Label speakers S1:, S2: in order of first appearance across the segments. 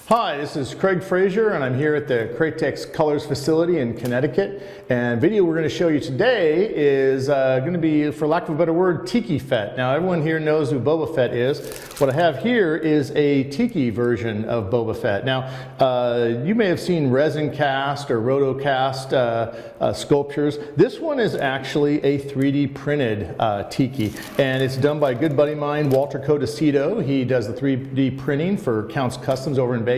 S1: Hi, this is Craig Fraser, and I'm here at the Createx Colors facility in Connecticut. And the video we're going to show you today is going to be, for lack of a better word, Tikifett. Now, everyone here knows who Boba Fett is. What I have here is a Tiki version of Boba Fett. Now, you may have seen resin cast or rotocast sculptures. This one is actually a 3D printed Tiki, and it's done by a good buddy of mine, Walter Codicito. He does the 3D printing for Counts Customs over in Vegas.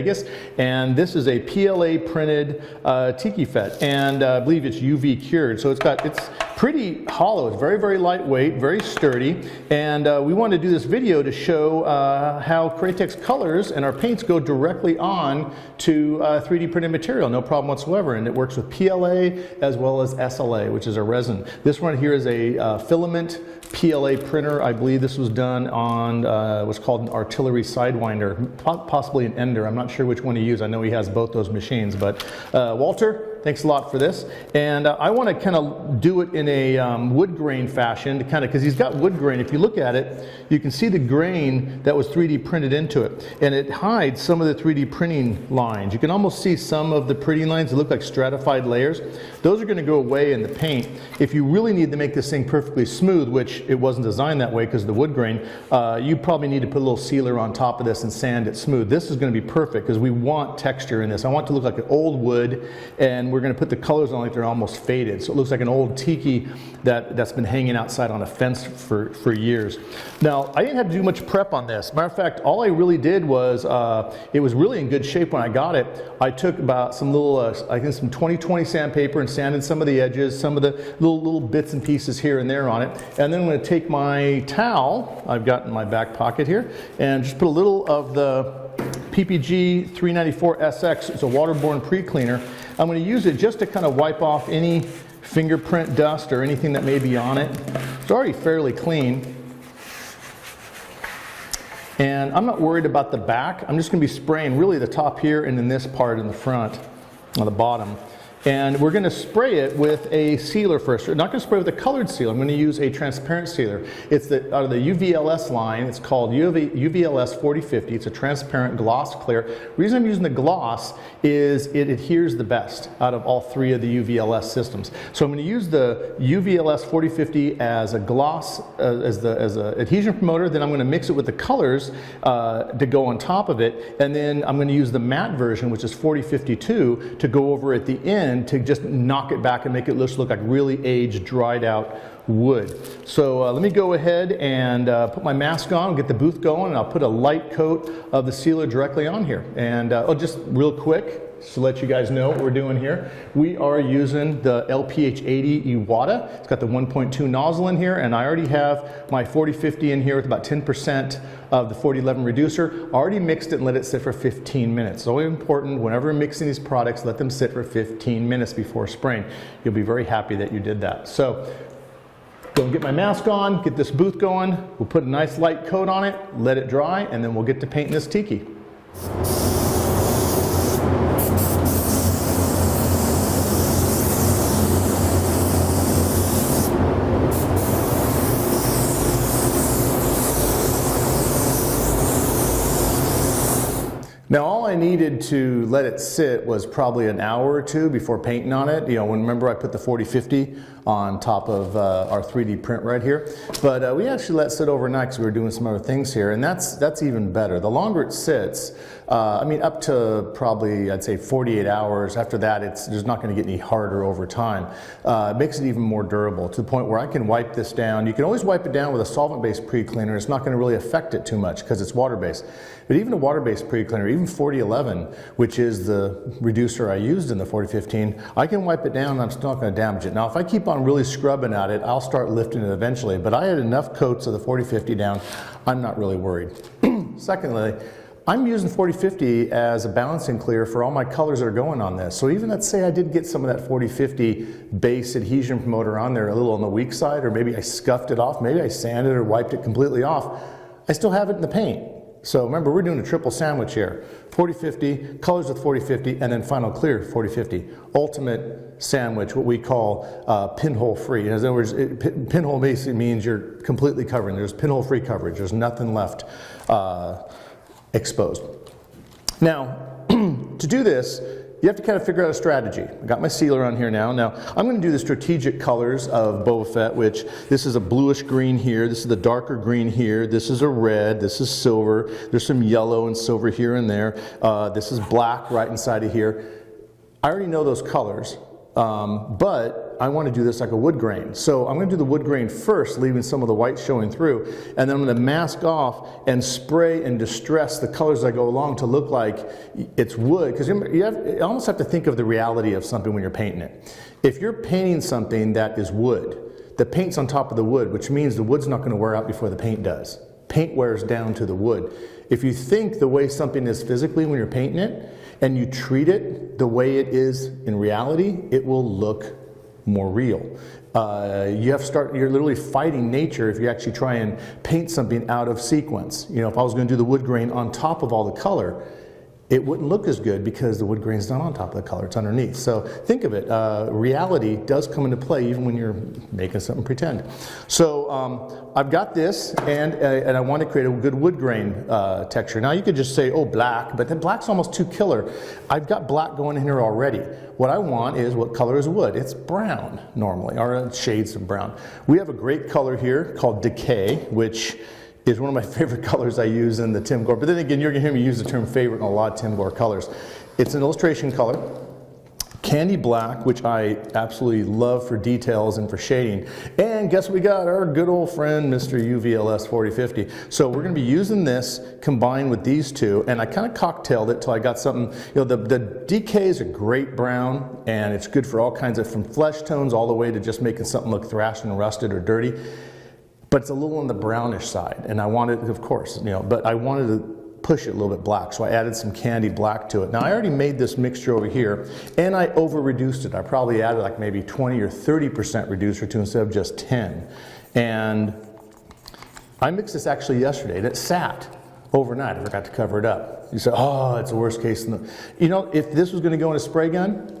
S1: And this is a PLA printed Tikifett, and I believe it's UV cured. So it's pretty hollow. It's very, very lightweight, very sturdy. And we wanted to do this video to show how Createx Colors and our paints go directly on to 3D printed material, no problem whatsoever. And it works with PLA as well as SLA, which is a resin. This one here is a filament PLA printer. I believe this was done on what's called an artillery sidewinder, possibly an Ender. I'm not sure which one he used. I know he has both those machines, but Walter, thanks a lot for this. And I want to kind of do it in a wood grain fashion, to kind of, because he's got wood grain. If you look at it, you can see the grain that was 3D printed into it, and it hides some of the 3D printing lines. You can almost see some of the printing lines that look like stratified layers. Those are going to go away in the paint. If you really need to make this thing perfectly smooth, which it wasn't designed that way because of the wood grain, you probably need to put a little sealer on top of this and sand it smooth. This is going to be perfect because we want texture in this. I want it to look like an old wood, and we're going to put the colors on like they're almost faded. So it looks like an old Tiki that's been hanging outside on a fence for years. Now, I didn't have to do much prep on this. Matter of fact, all I really did was, it was really in good shape when I got it. I took about some little, I think some 2020 sandpaper and sanded some of the edges, some of the little bits and pieces here and there on it. And then I'm going to take my towel, I've got in my back pocket here, and just put a little of the PPG 394 SX. It's a waterborne pre-cleaner. I'm going to use it just to kind of wipe off any fingerprint dust or anything that may be on it. It's already fairly clean. And I'm not worried about the back. I'm just going to be spraying really the top here and then this part in the front, on the bottom. And we're going to spray it with a sealer first. We're not going to spray with a colored sealer. I'm going to use a transparent sealer. It's out of the UVLS line. It's called UVLS 4050. It's a transparent gloss clear. The reason I'm using the gloss is it adheres the best out of all three of the UVLS systems. So I'm going to use the UVLS 4050 as a gloss, as an adhesion promoter. Then I'm going to mix it with the colors to go on top of it. And then I'm going to use the matte version, which is 4052, to go over at the end to just knock it back and make it look like really aged, dried out wood. So let me go ahead and put my mask on, get the booth going, and I'll put a light coat of the sealer directly on here. And just real quick, just to let you guys know what we're doing here, we are using the LPH80 Iwata. It's got the 1.2 nozzle in here, and I already have my 4050 in here with about 10% of the 4011 reducer. Already mixed it and let it sit for 15 minutes. It's always important, whenever mixing these products, let them sit for 15 minutes before spraying. You'll be very happy that you did that. So, go and get my mask on, get this booth going. We'll put a nice light coat on it, let it dry, and then we'll get to painting this Tiki. Now, all I needed to let it sit was probably an hour or two before painting on it. You know, remember I put the 4050 on top of our 3D print right here. But we actually let it sit overnight because we were doing some other things here, and that's even better. The longer it sits, I mean, up to probably, I'd say 48 hours. After that, it's just not going to get any harder over time. It makes it even more durable to the point where I can wipe this down. You can always wipe it down with a solvent-based pre-cleaner. It's not going to really affect it too much because it's water-based. But even a water-based pre-cleaner, even 4011, which is the reducer I used in the 4015, I can wipe it down and I'm still not going to damage it. Now, if I keep on really scrubbing at it, I'll start lifting it eventually. But I had enough coats of the 4050 down, I'm not really worried. Secondly, I'm using 4050 as a balancing clear for all my colors that are going on this. So even let's say I did get some of that 4050 base adhesion promoter on there a little on the weak side, or maybe I scuffed it off, maybe I sanded or wiped it completely off, I still have it in the paint. So remember, we're doing a triple sandwich here. 4050, colors with 4050, and then final clear 4050. Ultimate sandwich, what we call pinhole free. In other words, pinhole basically means you're completely covering. There's pinhole free coverage. There's nothing left exposed. Now, To do this, you have to kind of figure out a strategy. I got my sealer on here now. Now, I'm going to do the strategic colors of Boba Fett, which this is a bluish green here, this is the darker green here, this is a red, this is silver, there's some yellow and silver here and there, this is black right inside of here. I already know those colors, but I want to do this like a wood grain. So I'm going to do the wood grain first, leaving some of the white showing through, and then I'm going to mask off and spray and distress the colors as I go along to look like it's wood, because you almost have to think of the reality of something when you're painting it. If you're painting something that is wood, the paint's on top of the wood, which means the wood's not going to wear out before the paint does. Paint wears down to the wood. If you think the way something is physically when you're painting it, and you treat it the way it is in reality, it will look more real. You're literally fighting nature if you actually try and paint something out of sequence. You know, if I was going to do the wood grain on top of all the color, it wouldn't look as good because the wood grain's not on top of the color, it's underneath. So think of it, reality does come into play even when you're making something pretend. So I've got this, and I want to create a good wood grain texture. Now you could just say, oh, black, but then black's almost too killer. I've got black going in here already. What I want is, what color is wood? It's brown normally, or shades of brown. We have a great color here called Decay, which is one of my favorite colors I use in the Tim Gore. But then again, you're going to hear me use the term favorite in a lot of Tim Gore colors. It's an illustration color, candy black, which I absolutely love for details and for shading. And guess what we got? Our good old friend, Mr. UVLS 4050. So we're going to be using this combined with these two, and I kind of cocktailed it till I got something. You know, the Decay is a great brown, and it's good for all kinds of, from flesh tones all the way to just making something look thrashed and rusted or dirty. But it's a little on the brownish side, and I wanted, of course, you know, but I wanted to push it a little bit black, so I added some candy black to it. Now I already made this mixture over here, and I over-reduced it. I probably added like maybe 20 or 30% reducer to instead of just 10. And I mixed this actually yesterday, and it sat overnight. I forgot to cover it up. You say, oh, it's the worst case. You know, if this was going to go in a spray gun,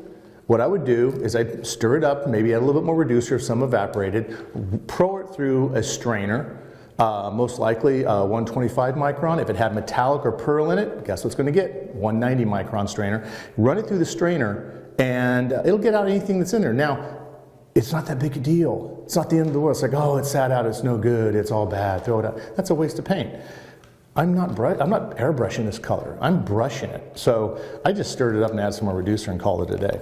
S1: what I would do is I'd stir it up, maybe add a little bit more reducer if some evaporated, pour it through a strainer, most likely 125 micron. If it had metallic or pearl in it, guess what's going to get? 190 micron strainer. Run it through the strainer, and it'll get out anything that's in there. Now, it's not that big a deal. It's not the end of the world. It's like, oh, it sat out, it's no good, it's all bad, throw it out. That's a waste of paint. I'm not airbrushing this color. I'm brushing it. So I just stirred it up and added some more reducer and called it a day.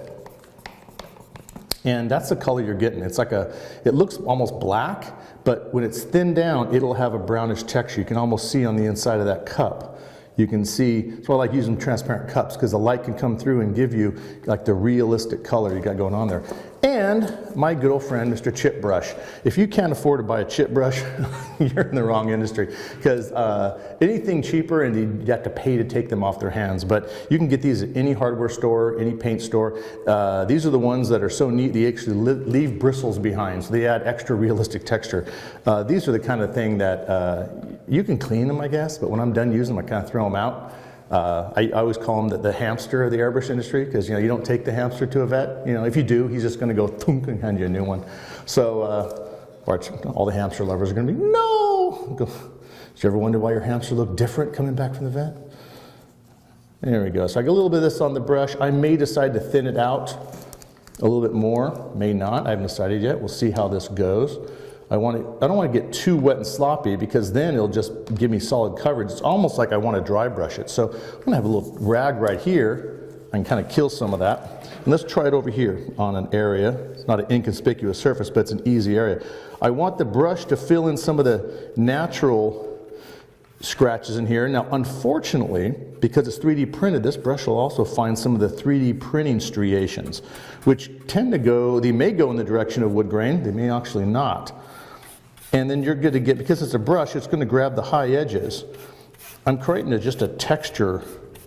S1: And that's the color you're getting. It's like it looks almost black, but when it's thinned down, it'll have a brownish texture. You can almost see on the inside of that cup. You can see, that's why I like using transparent cups, because the light can come through and give you like the realistic color you got going on there. And my good old friend, Mr. Chip Brush. If you can't afford to buy a chip brush, you're in the wrong industry, because anything cheaper, and you have to pay to take them off their hands. But you can get these at any hardware store, any paint store. These are the ones that are so neat, they actually leave bristles behind, so they add extra realistic texture. These are the kind of thing that you can clean them, I guess, but when I'm done using them, I kind of throw them out. I always call them the hamster of the airbrush industry, because you don't take the hamster to a vet. If you do, he's just going to go thunk and hand you a new one. So all the hamster lovers are going to be, no! Did you ever wonder why your hamster looked different coming back from the vet? There we go. So I got a little bit of this on the brush. I may decide to thin it out a little bit more, may not. I haven't decided yet. We'll see how this goes. I don't want to get too wet and sloppy, because then it'll just give me solid coverage. It's almost like I want to dry brush it. So I'm going to have a little rag right here. I can kind of kill some of that. And let's try it over here on an area. It's not an inconspicuous surface, but it's an easy area. I want the brush to fill in some of the natural scratches in here. Now, unfortunately, because it's 3D printed, this brush will also find some of the 3D printing striations, which tend to go, they may go in the direction of wood grain, they may actually not. And then you're going to get, because it's a brush, it's going to grab the high edges. I'm creating just a texture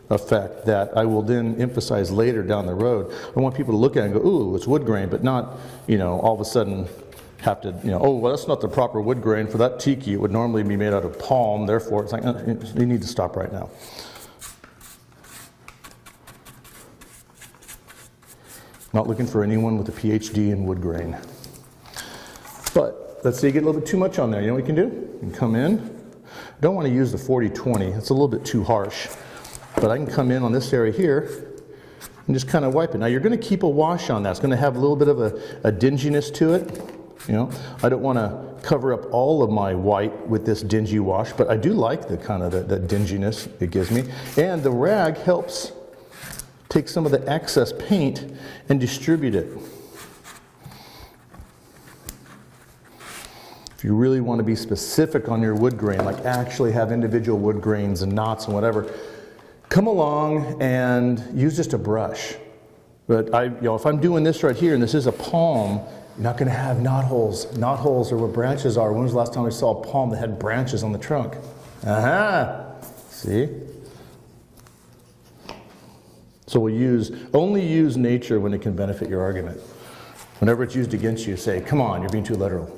S1: effect that I will then emphasize later down the road. I want people to look at it and go, ooh, it's wood grain, but not, all of a sudden have to, oh, well, that's not the proper wood grain for that tiki. It would normally be made out of palm, therefore it's like, you need to stop right now. Not looking for anyone with a PhD in wood grain. But let's say you get a little bit too much on there. You know what you can do? You can come in. I don't want to use the 40-20. It's a little bit too harsh. But I can come in on this area here and just kind of wipe it. Now you're going to keep a wash on that. It's going to have a little bit of a dinginess to it. You know, I don't want to cover up all of my white with this dingy wash, but I do like the kind of the dinginess it gives me. And the rag helps take some of the excess paint and distribute it. If you really want to be specific on your wood grain, like actually have individual wood grains and knots and whatever, come along and use just a brush. But if I'm doing this right here and this is a palm, you're not going to have knot holes. Knot holes are where branches are. When was the last time we saw a palm that had branches on the trunk? Aha! See? So we'll only use nature when it can benefit your argument. Whenever it's used against you, say, come on, you're being too literal.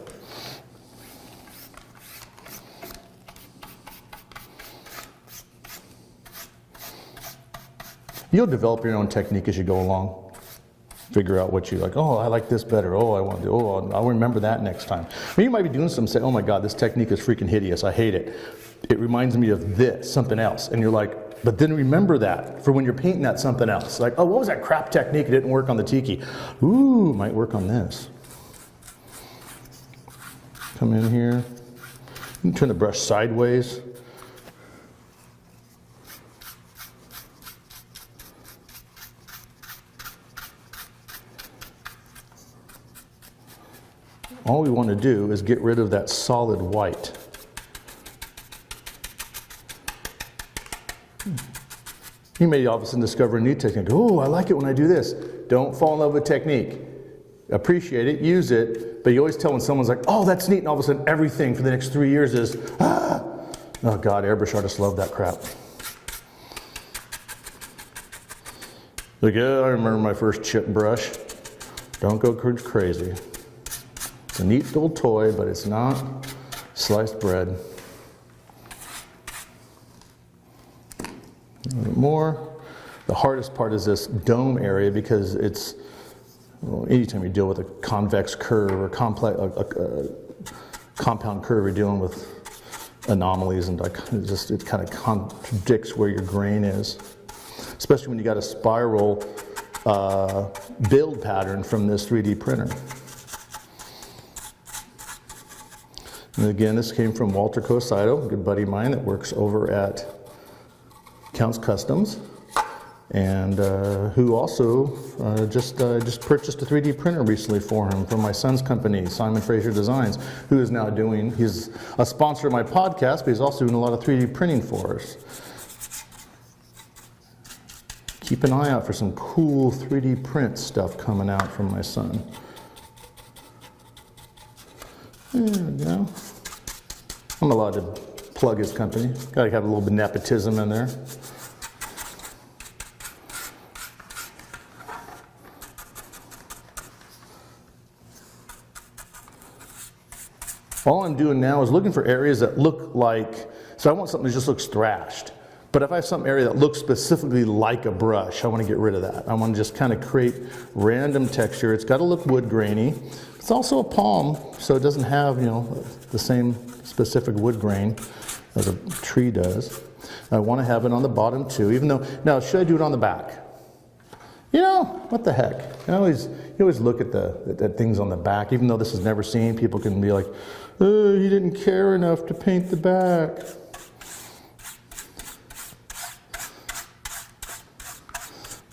S1: You'll develop your own technique as you go along. Figure out what you like. Oh, I like this better. Oh, I want to. Oh, I'll remember that next time. I mean, you might be doing something, say, oh my God, this technique is freaking hideous. I hate it. It reminds me of this, something else. And you're like, but then remember that for when you're painting that something else. Like, oh, what was that crap technique? It didn't work on the tiki. Ooh, might work on this. Come in here. You can turn the brush sideways. All we want to do is get rid of that solid white. You may all of a sudden discover a new technique. Oh, I like it when I do this. Don't fall in love with technique. Appreciate it, use it, but you always tell when someone's like, oh, that's neat, and all of a sudden everything for the next 3 years is, ah. Oh God, airbrush artists love that crap. Like, yeah, I remember my first chip brush. Don't go crazy. It's a neat little toy, but it's not sliced bread. A little bit more. The hardest part is this dome area because it's, well, anytime you deal with a convex curve or complex, compound curve, you're dealing with anomalies, and it kind of contradicts where your grain is. Especially when you got a spiral build pattern from this 3D printer. And again, this came from Walter Cosido, a good buddy of mine that works over at Counts Customs, and who also just purchased a 3D printer recently for him from my son's company, Simon Fraser Designs, who is now he's a sponsor of my podcast, but he's also doing a lot of 3D printing for us. Keep an eye out for some cool 3D print stuff coming out from my son. There we go. I'm allowed to plug his company. Got to have a little bit of nepotism in there. All I'm doing now is looking for areas that look like, so I want something that just looks thrashed. But if I have some area that looks specifically like a brush, I want to get rid of that. I want to just kind of create random texture. It's got to look wood grainy. It's also a palm, so it doesn't have, the same specific wood grain as a tree does. I want to have it on the bottom too, even though, now should I do it on the back? What the heck? You always look at things on the back, even though this is never seen. People can be like, oh, you didn't care enough to paint the back.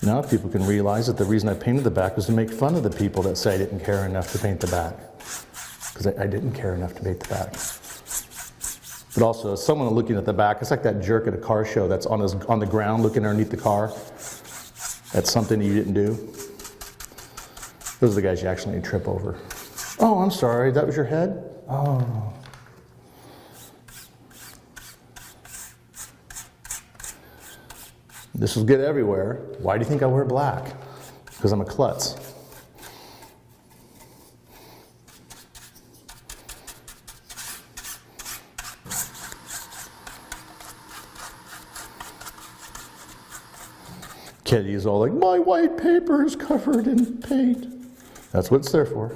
S1: Now people can realize that the reason I painted the back was to make fun of the people that say I didn't care enough to paint the back. Because I didn't care enough to paint the back. But also, as someone looking at the back, it's like that jerk at a car show that's on the ground looking underneath the car. That's something you didn't do. Those are the guys you actually need to trip over. Oh, I'm sorry, that was your head? Oh. This will get everywhere. Why do you think I wear black? Because I'm a klutz. Kitty's all like, my white paper is covered in paint. That's what it's there for.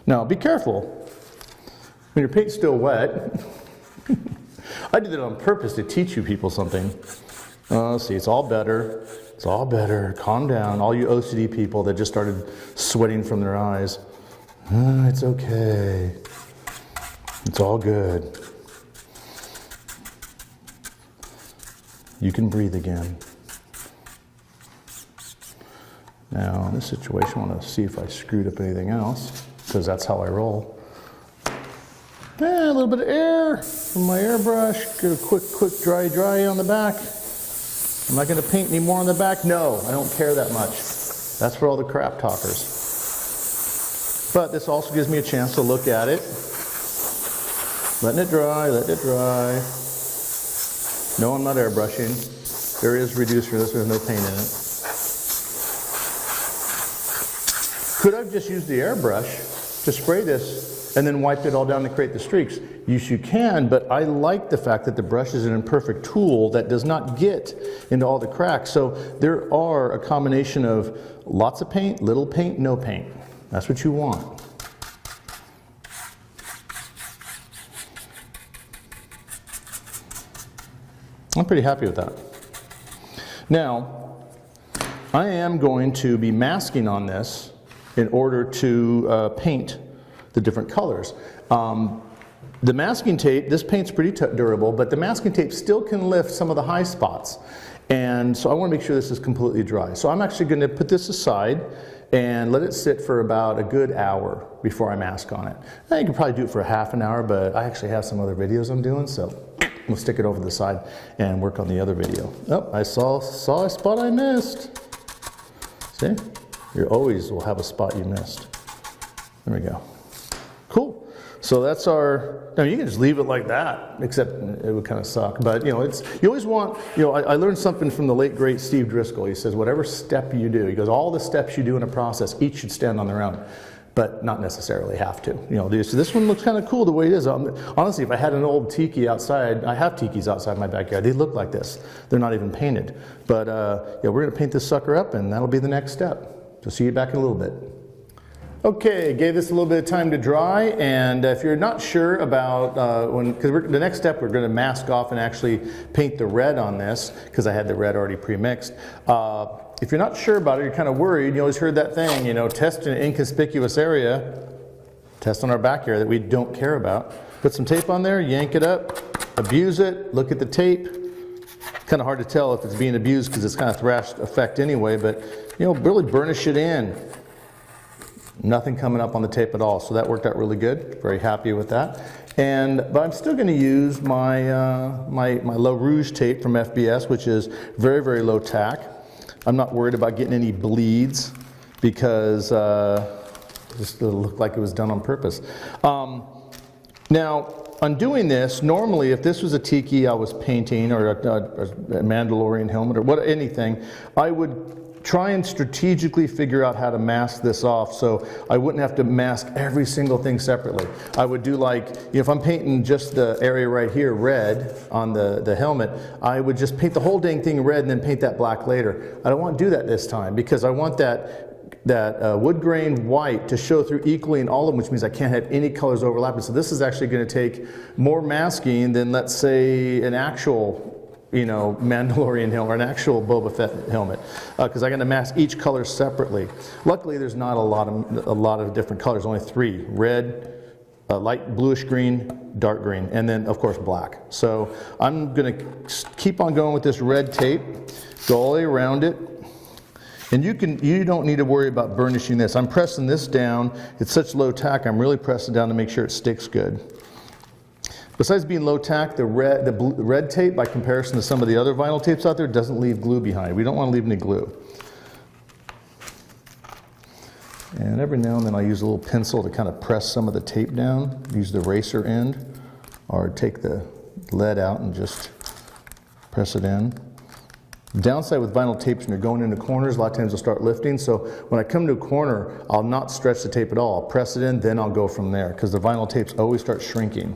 S1: Now, be careful. When your paint's still wet, I did it on purpose to teach you people something. See, it's all better. It's all better. Calm down. All you OCD people that just started sweating from their eyes. It's okay. It's all good. You can breathe again. Now, in this situation, I want to see if I screwed up anything else, because that's how I roll. A little bit of air from my airbrush. Get a quick dry on the back. Am I going to paint any more on the back? No, I don't care that much. That's for all the crap talkers. But this also gives me a chance to look at it. Letting it dry, letting it dry. No, I'm not airbrushing. There is reducer, there's no paint in it. Could I have just used the airbrush to spray this and then wiped it all down to create the streaks? Yes, you can, but I like the fact that the brush is an imperfect tool that does not get into all the cracks. So there are a combination of lots of paint, little paint, no paint. That's what you want. I'm pretty happy with that. Now, I am going to be masking on this in order to paint the different colors. The masking tape, this paint's pretty durable, but the masking tape still can lift some of the high spots. And so I want to make sure this is completely dry. So I'm actually going to put this aside and let it sit for about a good hour before I mask on it. Now, you can probably do it for a half an hour, but I actually have some other videos I'm doing, so we'll stick it over the side and work on the other video. Oh, I saw a spot I missed. See? You always will have a spot you missed. There we go. Cool. So that's our, you can just leave it like that, except it would kind of suck. But you always want, I learned something from the late great Steve Driscoll. He says, whatever step you do, he goes, all the steps you do in a process, each should stand on their own, but not necessarily have to. So this one looks kind of cool the way it is. Honestly, if I had an old tiki outside, I have tikis outside my backyard, they look like this. They're not even painted. But we're going to paint this sucker up, and that'll be the next step. So see you back in a little bit. Okay, gave this a little bit of time to dry, and if you're not sure about because the next step we're going to mask off and actually paint the red on this, because I had the red already pre-mixed. If you're not sure about it, you're kind of worried, you always heard that thing, test in an inconspicuous area, test on our backyard that we don't care about. Put some tape on there, yank it up, abuse it, look at the tape. Kind of hard to tell if it's being abused because it's kind of thrashed effect anyway, but really burnish it in. Nothing coming up on the tape at all, so that worked out really good. Very happy with that. But I'm still going to use my my low rouge tape from FBS, which is very, very low tack. I'm not worried about getting any bleeds because it just looked like it was done on purpose. Now, on doing this, normally if this was a tiki I was painting or a Mandalorian helmet or anything, I would try and strategically figure out how to mask this off so I wouldn't have to mask every single thing separately. I would do if I'm painting just the area right here red on the helmet, I would just paint the whole dang thing red and then paint that black later. I don't want to do that this time because I want that wood grain white to show through equally in all of them, which means I can't have any colors overlapping. So this is actually going to take more masking than, let's say, an actual Mandalorian helmet or an actual Boba Fett helmet, because I'm going to mask each color separately. Luckily, there's not a lot of different colors, only 3: red, light bluish green, dark green, and then of course black. So I'm going to keep on going with this red tape, go all the way around it. And you don't need to worry about burnishing this. I'm pressing this down. It's such low tack, I'm really pressing down to make sure it sticks good. Besides being low tack, the red tape, by comparison to some of the other vinyl tapes out there, doesn't leave glue behind. We don't want to leave any glue. And every now and then I use a little pencil to kind of press some of the tape down, use the eraser end, or take the lead out and just press it in. The downside with vinyl tapes, when you're going into corners, a lot of times they'll start lifting. So when I come to a corner, I'll not stretch the tape at all. I'll press it in, then I'll go from there, because the vinyl tapes always start shrinking.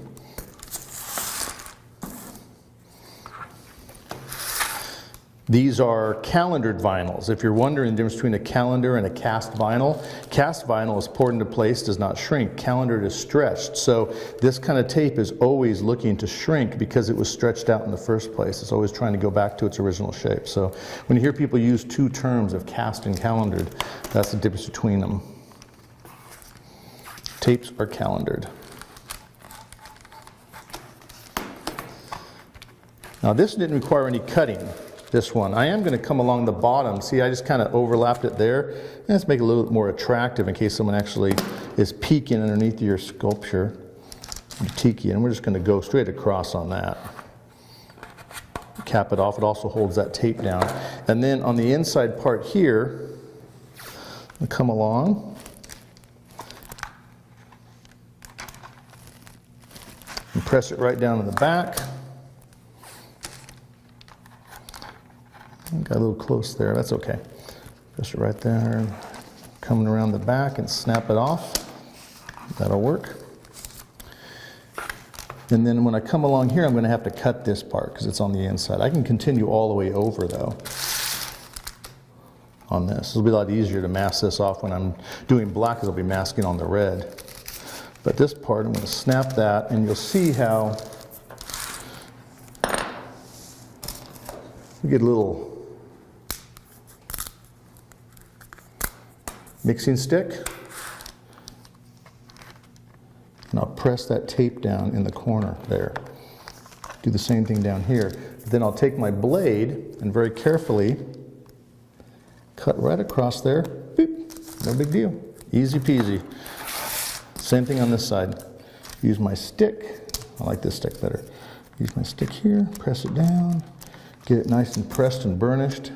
S1: These are calendared vinyls. If you're wondering the difference between a calendar and a cast vinyl is poured into place, does not shrink. Calendared is stretched. So this kind of tape is always looking to shrink because it was stretched out in the first place. It's always trying to go back to its original shape. So when you hear people use two terms of cast and calendared, that's the difference between them. Tapes are calendared. Now this didn't require any cutting. This one. I am going to come along the bottom. See, I just kind of overlapped it there. And let's make it a little bit more attractive in case someone actually is peeking underneath your sculpture, your tiki, and we're just going to go straight across on that. Cap it off. It also holds that tape down. And then on the inside part here, I'll come along and press it right down in the back. Got a little close there, that's okay. Press it right there, coming around the back and snap it off. That'll work. And then when I come along here, I'm going to have to cut this part because it's on the inside. I can continue all the way over though on this. It'll be a lot easier to mask this off when I'm doing black because I'll be masking on the red. But this part, I'm going to snap that and you'll see how we get a little mixing stick, and I'll press that tape down in the corner there. Do the same thing down here. Then I'll take my blade and very carefully cut right across there. Boop. No big deal. Easy peasy. Same thing on this side. Use my stick. I like this stick better. Use my stick here, press it down, get it nice and pressed and burnished.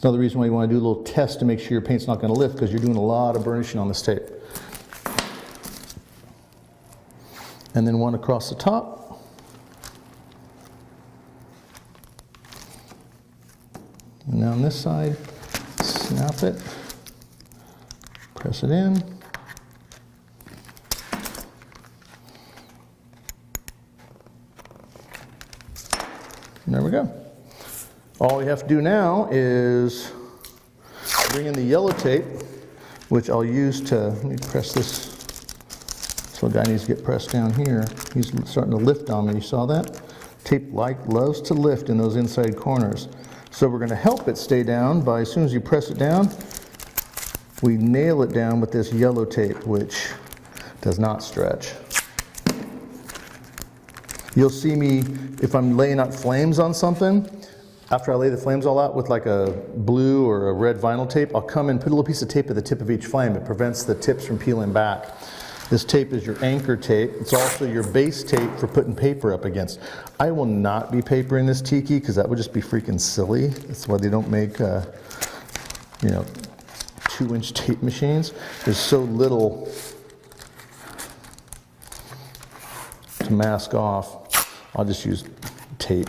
S1: Another reason why you want to do a little test to make sure your paint's not going to lift because you're doing a lot of burnishing on this tape. And then one across the top. And now on this side, snap it, press it in. And there we go. All we have to do now is bring in the yellow tape, which I'll use to, let me press this, so a guy needs to get pressed down here. He's starting to lift on me, you saw that? Tape loves to lift in those inside corners. So we're going to help it stay down by, as soon as you press it down, we nail it down with this yellow tape, which does not stretch. You'll see me, if I'm laying out flames on something, after I lay the flames all out with like a blue or a red vinyl tape, I'll come and put a little piece of tape at the tip of each flame. It prevents the tips from peeling back. This tape is your anchor tape. It's also your base tape for putting paper up against. I will not be papering this tiki because that would just be freaking silly. That's why they don't make, 2-inch tape machines. There's so little to mask off. I'll just use tape.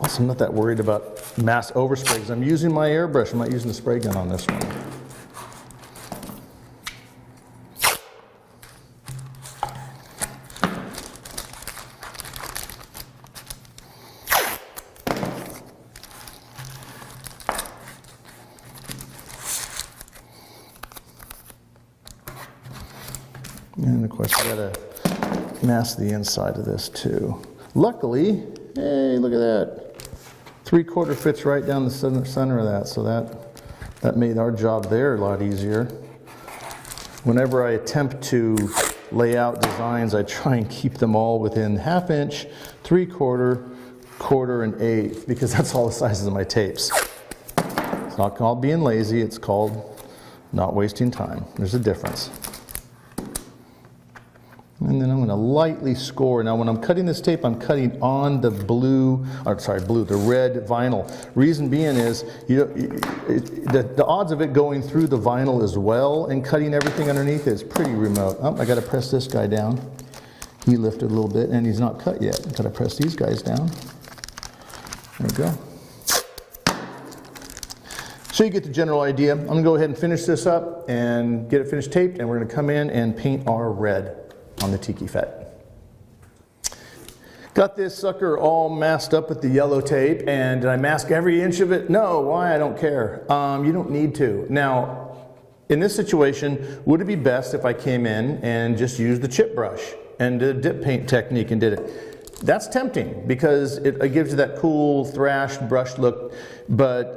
S1: Also, I'm not that worried about mass overspray because I'm using my airbrush. I'm not using the spray gun on this one. And of course, I gotta mask the inside of this too. Luckily, hey, look at that. 3/4 fits right down the center of that, so that made our job there a lot easier. Whenever I attempt to lay out designs, I try and keep them all within 1/2 inch, 3/4, 1/4, and 1/8, because that's all the sizes of my tapes. It's not called being lazy, it's called not wasting time. There's a difference. And then I'm going to lightly score. Now when I'm cutting this tape, I'm cutting on the the red vinyl. Reason being is, the odds of it going through the vinyl as well and cutting everything underneath is pretty remote. Oh, I got to press this guy down. He lifted a little bit and he's not cut yet. I got to press these guys down. There we go. So you get the general idea. I'm going to go ahead and finish this up and get it finished taped, and we're going to come in and paint our red on the Tikifett. Got this sucker all masked up with the yellow tape, and did I mask every inch of it? No, why? I don't care. You don't need to. Now, in this situation, would it be best if I came in and just used the chip brush and did a dip paint technique and did it? That's tempting because it gives you that cool thrashed brush look, but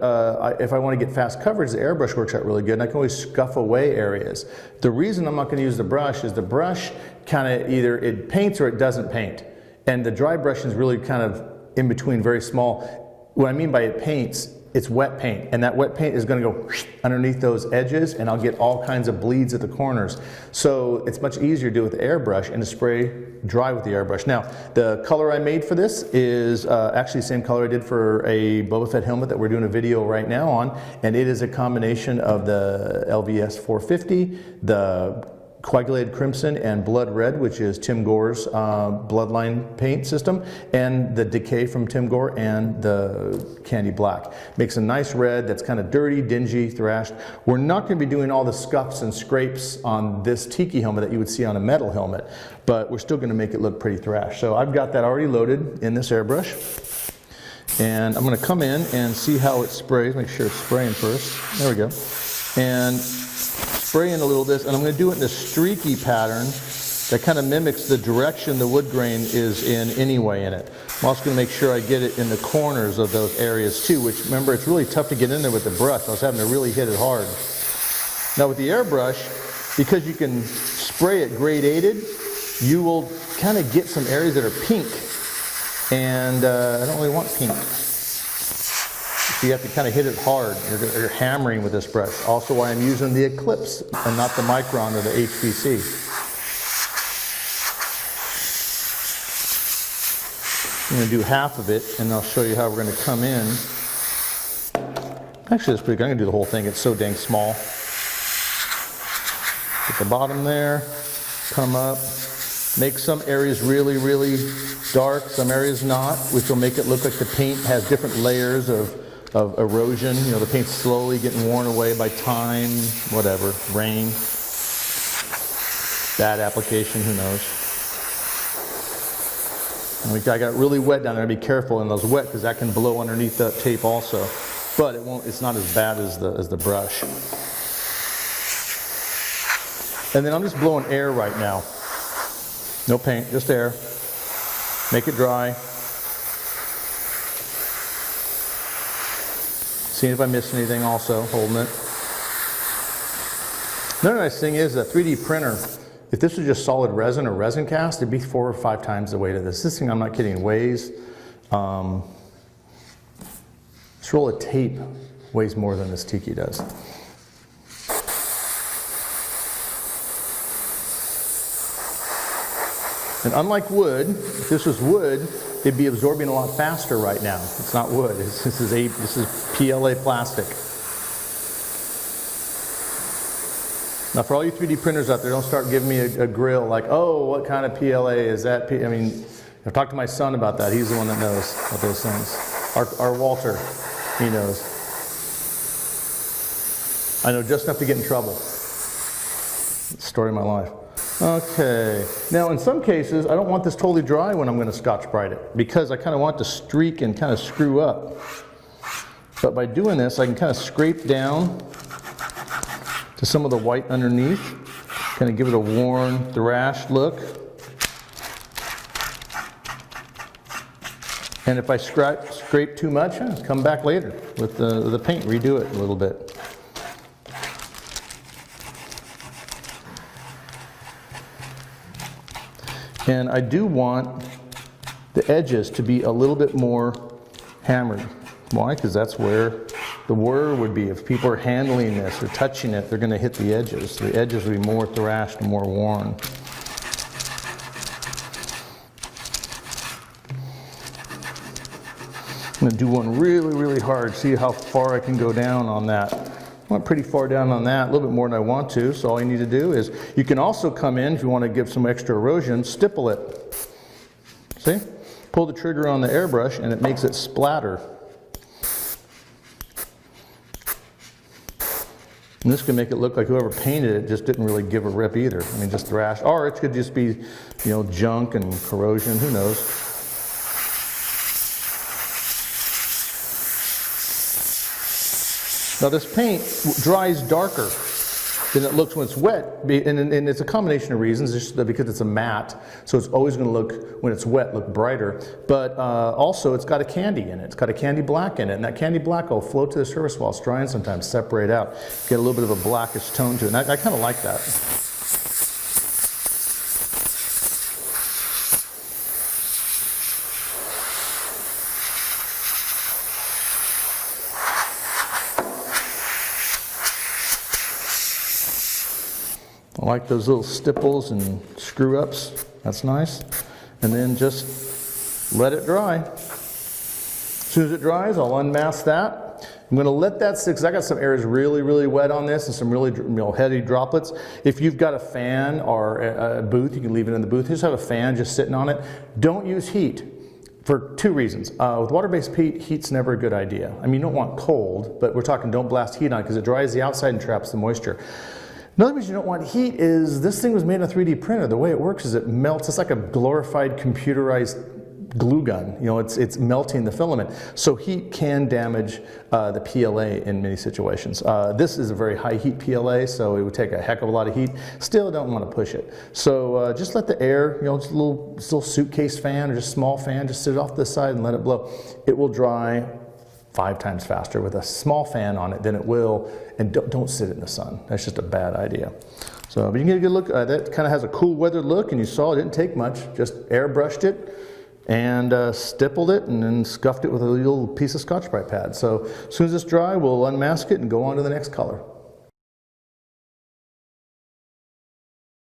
S1: if I want to get fast coverage, the airbrush works out really good, and I can always scuff away areas. The reason I'm not going to use the brush is the brush kind of either it paints or it doesn't paint. And the dry brush is really kind of in between, very small. What I mean by it paints, it's wet paint. And that wet paint is going to go underneath those edges, and I'll get all kinds of bleeds at the corners. So it's much easier to do with the airbrush and to spray dry with the airbrush. Now, the color I made for this is actually the same color I did for a Boba Fett helmet that we're doing a video right now on. And it is a combination of the LVS 450, the Coagulated Crimson and Blood Red, which is Tim Gore's Bloodline paint system, and the Decay from Tim Gore and the Candy Black. Makes a nice red that's kind of dirty, dingy, thrashed. We're not going to be doing all the scuffs and scrapes on this Tiki helmet that you would see on a metal helmet, but we're still going to make it look pretty thrashed. So I've got that already loaded in this airbrush, and I'm going to come in and see how it sprays. Make sure it's spraying first. There we go. And spray in a little of this, and I'm going to do it in a streaky pattern that kind of mimics the direction the wood grain is in anyway in it. I'm also going to make sure I get it in the corners of those areas too, which remember, it's really tough to get in there with the brush. I was having to really hit it hard. Now with the airbrush, because you can spray it grade 8'd, you will kind of get some areas that are pink, and I don't really want pink. So you have to kind of hit it hard. You're hammering with this brush. Also why I'm using the Eclipse and not the Micron or the HPC. I'm going to do half of it, and I'll show you how we're going to come in. Actually, that's pretty good. I'm going to do the whole thing. It's so dang small. At the bottom there, come up. Make some areas really, really dark, some areas not, which will make it look like the paint has different layers of erosion. You know, the paint's slowly getting worn away by time, whatever, rain, bad application, who knows. And I got really wet down there. Be careful in those wet, because that can blow underneath that tape also. But it won't. It's not as bad as the brush. And then I'm just blowing air right now. No paint, just air. Make it dry. Seeing if I missed anything also, holding it. Another nice thing is that 3D printer, if this was just solid resin or resin cast, it'd be 4 or 5 times the weight of this. This thing, I'm not kidding, weighs, this roll of tape weighs more than this Tiki does. And unlike wood, if this was wood, it'd be absorbing a lot faster right now. It's not wood. This is PLA plastic. Now, for all you 3D printers out there, don't start giving me a grill like, oh, what kind of PLA is that? I mean, I've talked to my son about that. He's the one that knows about those things. Our Walter, he knows. I know just enough to get in trouble. It's the story of my life. Okay, now in some cases I don't want this totally dry when I'm going to Scotch Brite it, because I kind of want to streak and kind of screw up. But by doing this, I can kind of scrape down to some of the white underneath, kind of give it a worn, thrashed look. And if I scrape too much, come back later with the paint, redo it a little bit. And I do want the edges to be a little bit more hammered. Why? Because that's where the whir would be. If people are handling this or touching it, they're going to hit the edges. The edges will be more thrashed and more worn. I'm going to do one really, really hard, see how far I can go down on that. I went pretty far down on that, a little bit more than I want to, so all you need to do is, you can also come in, if you want to give some extra erosion, stipple it. See? Pull the trigger on the airbrush and it makes it splatter. And this can make it look like whoever painted it just didn't really give a rip either. I mean, just thrash. Or it could just be, you know, junk and corrosion, who knows. Now this paint dries darker than it looks when it's wet, and it's a combination of reasons, just because it's a matte, so it's always going to look, when it's wet, look brighter, but also it's got a candy in it. It's got a candy black in it, and that candy black will float to the surface while it's drying sometimes, separate out, get a little bit of a blackish tone to it, and I kind of like that. I like those little stipples and screw ups, that's nice. And then just let it dry. As soon as it dries, I'll unmask that. I'm going to let that sit, because I got some areas really, really wet on this and some really heavy droplets. If you've got a fan or a booth, you can leave it in the booth. Just have a fan just sitting on it. Don't use heat for two reasons. With water-based paint, heat's never a good idea. I mean, you don't want cold, but we're talking don't blast heat on it because it dries the outside and traps the moisture. Another reason you don't want heat is this thing was made on a 3D printer. The way it works is it melts. It's like a glorified computerized glue gun. You know, it's melting the filament. So heat can damage the PLA in many situations. This is a very high heat PLA, so it would take a heck of a lot of heat. Still don't want to push it. So just let the air, you know, just a little suitcase fan or just small fan, just sit it off to the side and let it blow. It will dry 5 times faster with a small fan on it than it will, and don't sit it in the sun. That's just a bad idea. So, but you can get a good look. That kind of has a cool weathered look, and you saw it didn't take much. Just airbrushed it and stippled it, and then scuffed it with a little piece of Scotch-Brite pad. So as soon as it's dry, we'll unmask it and go on to the next color.